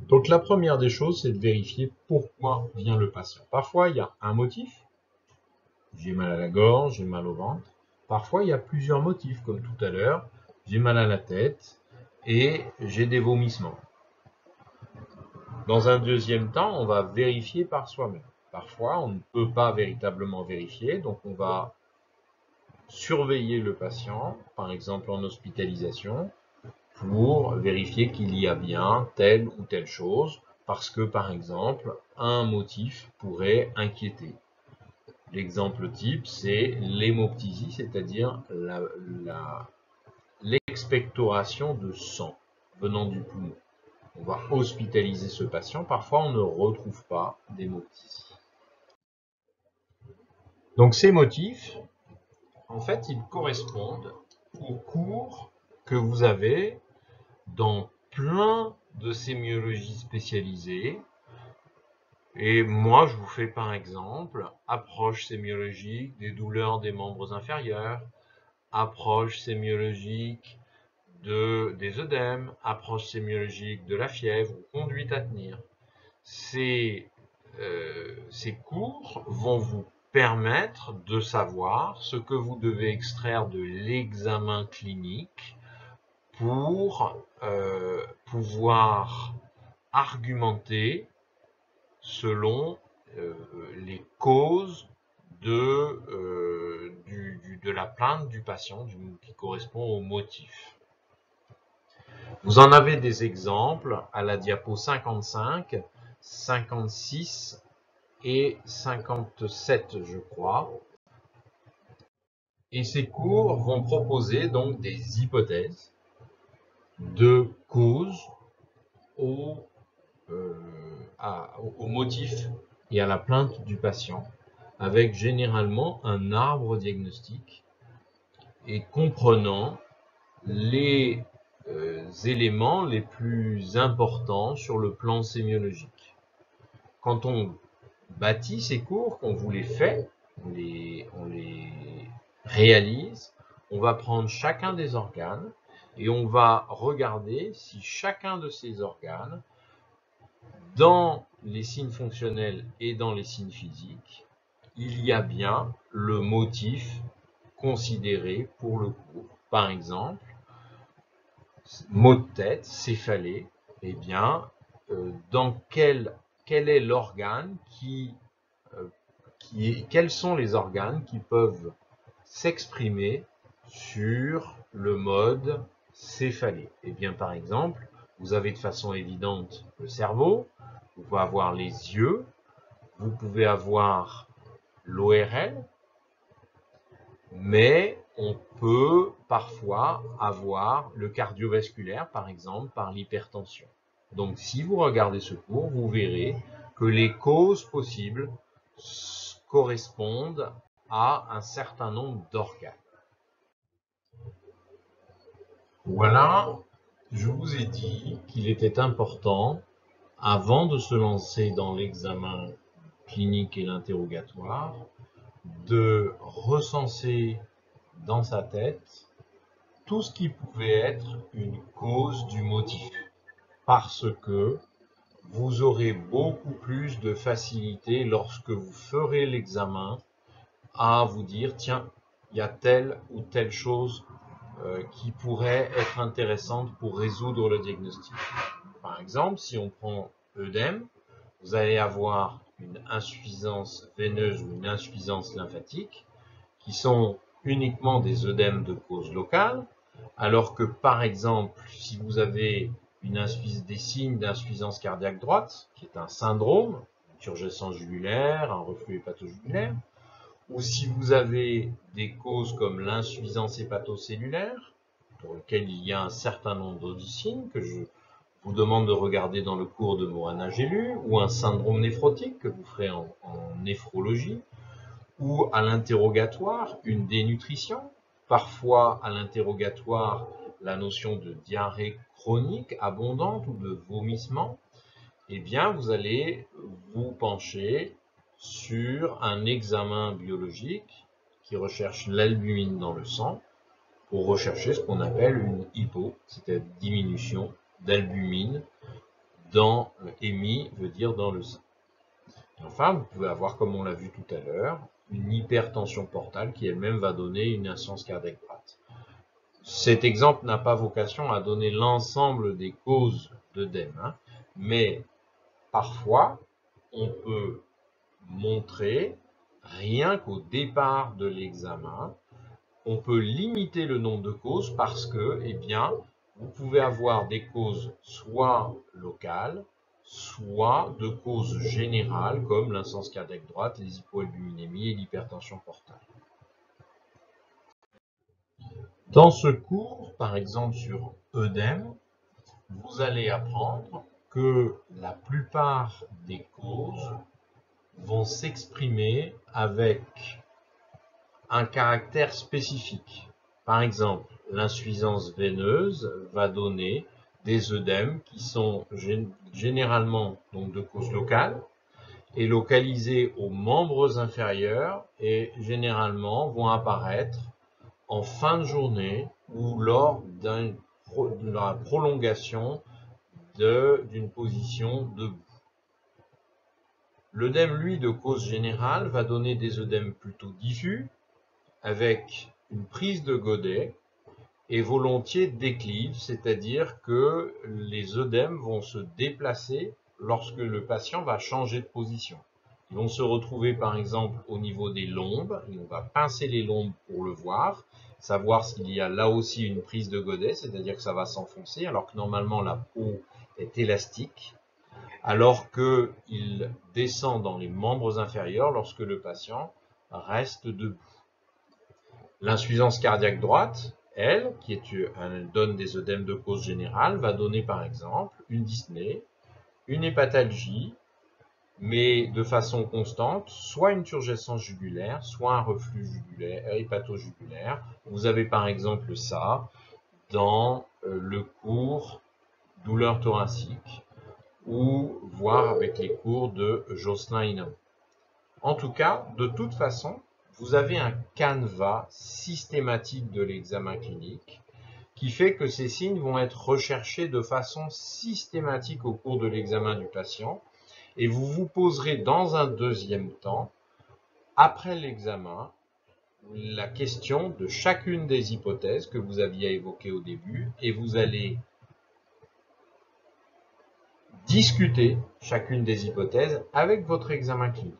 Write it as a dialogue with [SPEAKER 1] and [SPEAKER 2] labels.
[SPEAKER 1] Donc la première des choses, c'est de vérifier pourquoi vient le patient. Parfois, il y a un motif. J'ai mal à la gorge, j'ai mal au ventre. Parfois, il y a plusieurs motifs, comme tout à l'heure. J'ai mal à la tête et j'ai des vomissements. Dans un deuxième temps, on va vérifier par soi-même. Parfois, on ne peut pas véritablement vérifier, donc on va surveiller le patient, par exemple en hospitalisation, pour vérifier qu'il y a bien telle ou telle chose, parce que, par exemple, un motif pourrait inquiéter. L'exemple type, c'est l'hémoptysie, c'est-à-dire l'expectoration de sang venant du poumon. On va hospitaliser ce patient. Parfois, on ne retrouve pas d'hémoptysie. Donc, ces motifs, en fait, ils correspondent aux cours que vous avez dans plein de sémiologies spécialisées. Et moi, je vous fais par exemple approche sémiologique des douleurs des membres inférieurs, approche sémiologique des œdèmes, approche sémiologique de la fièvre, conduite à tenir. Ces cours vont vous permettre de savoir ce que vous devez extraire de l'examen clinique pour pouvoir argumenter selon les causes de la plainte du patient qui correspond au motif. Vous en avez des exemples à la diapo 55, 56 et 57, je crois. Et ces cours vont proposer donc des hypothèses de causes au motif et à la plainte du patient, avec généralement un arbre diagnostique et comprenant les éléments les plus importants sur le plan sémiologique. Quand on bâtit ces cours, qu'on vous les fait, on les réalise, on va prendre chacun des organes et on va regarder si chacun de ces organes, dans les signes fonctionnels et dans les signes physiques, il y a bien le motif considéré pour le cours. Par exemple, maux de tête, céphalée, eh bien, quel est l'organe quels sont les organes qui peuvent s'exprimer sur le mode céphalée? Eh bien, par exemple, vous avez de façon évidente le cerveau, vous pouvez avoir les yeux, vous pouvez avoir l'ORL, mais on peut parfois avoir le cardiovasculaire, par exemple, par l'hypertension. Donc, si vous regardez ce cours, vous verrez que les causes possibles correspondent à un certain nombre d'organes. Voilà, je vous ai dit qu'il était important, avant de se lancer dans l'examen clinique et l'interrogatoire, de recenser dans sa tête tout ce qui pouvait être une cause du motif, parce que vous aurez beaucoup plus de facilité lorsque vous ferez l'examen à vous dire, tiens, il y a telle ou telle chose qui pourrait être intéressante pour résoudre le diagnostic. Par exemple, si on prend œdème, vous allez avoir une insuffisance veineuse ou une insuffisance lymphatique, qui sont uniquement des œdèmes de cause locale, alors que par exemple, si vous avez des signes d'insuffisance cardiaque droite, qui est un syndrome, une turgescence jugulaire, un reflux hépatojugulaire, ou si vous avez des causes comme l'insuffisance hépatocellulaire, pour lequel il y a un certain nombre de signes que je vous demande de regarder dans le cours de Morana Gelu, ou un syndrome néphrotique que vous ferez en néphrologie, ou à l'interrogatoire, une dénutrition, parfois à l'interrogatoire, la notion de diarrhée chronique abondante ou de vomissement, eh bien, vous allez vous pencher sur un examen biologique qui recherche l'albumine dans le sang pour rechercher ce qu'on appelle une hypo, c'est-à-dire diminution d'albumine dans EMI, veut dire dans le sang. Et enfin, vous pouvez avoir, comme on l'a vu tout à l'heure, une hypertension portale qui elle-même va donner une insuffisance cardiaque droite. Cet exemple n'a pas vocation à donner l'ensemble des causes d'œdème, mais parfois, on peut montrer, rien qu'au départ de l'examen, on peut limiter le nombre de causes parce que, eh bien, vous pouvez avoir des causes soit locales, soit de causes générales comme l'insuffisance cardiaque droite, les hypoalbuminémies et l'hypertension portale. Dans ce cours, par exemple sur œdème, vous allez apprendre que la plupart des causes vont s'exprimer avec un caractère spécifique. Par exemple, l'insuffisance veineuse va donner des œdèmes qui sont généralement donc de cause locale et localisés aux membres inférieurs et généralement vont apparaître en fin de journée ou lors de la prolongation d'une position debout. L'œdème, lui, de cause générale, va donner des œdèmes plutôt diffus, avec une prise de godet et volontiers déclive, c'est-à-dire que les œdèmes vont se déplacer lorsque le patient va changer de position. Ils vont se retrouver par exemple au niveau des lombes, et on va pincer les lombes pour le voir, savoir s'il y a là aussi une prise de godet, c'est-à-dire que ça va s'enfoncer, alors que normalement la peau est élastique, alors qu'il descend dans les membres inférieurs lorsque le patient reste debout. L'insuffisance cardiaque droite, elle, elle donne des œdèmes de cause générale, va donner par exemple une dyspnée, une hépatalgie, mais de façon constante, soit une turgescence jugulaire, soit un reflux jugulaire, hépatojugulaire. Vous avez par exemple ça dans le cours douleur thoracique ou voir avec les cours de Jocelyn Hinam. En tout cas, de toute façon, vous avez un canevas systématique de l'examen clinique qui fait que ces signes vont être recherchés de façon systématique au cours de l'examen du patient et vous vous poserez dans un deuxième temps, après l'examen, la question de chacune des hypothèses que vous aviez évoquées au début et vous allez discuter chacune des hypothèses avec votre examen clinique.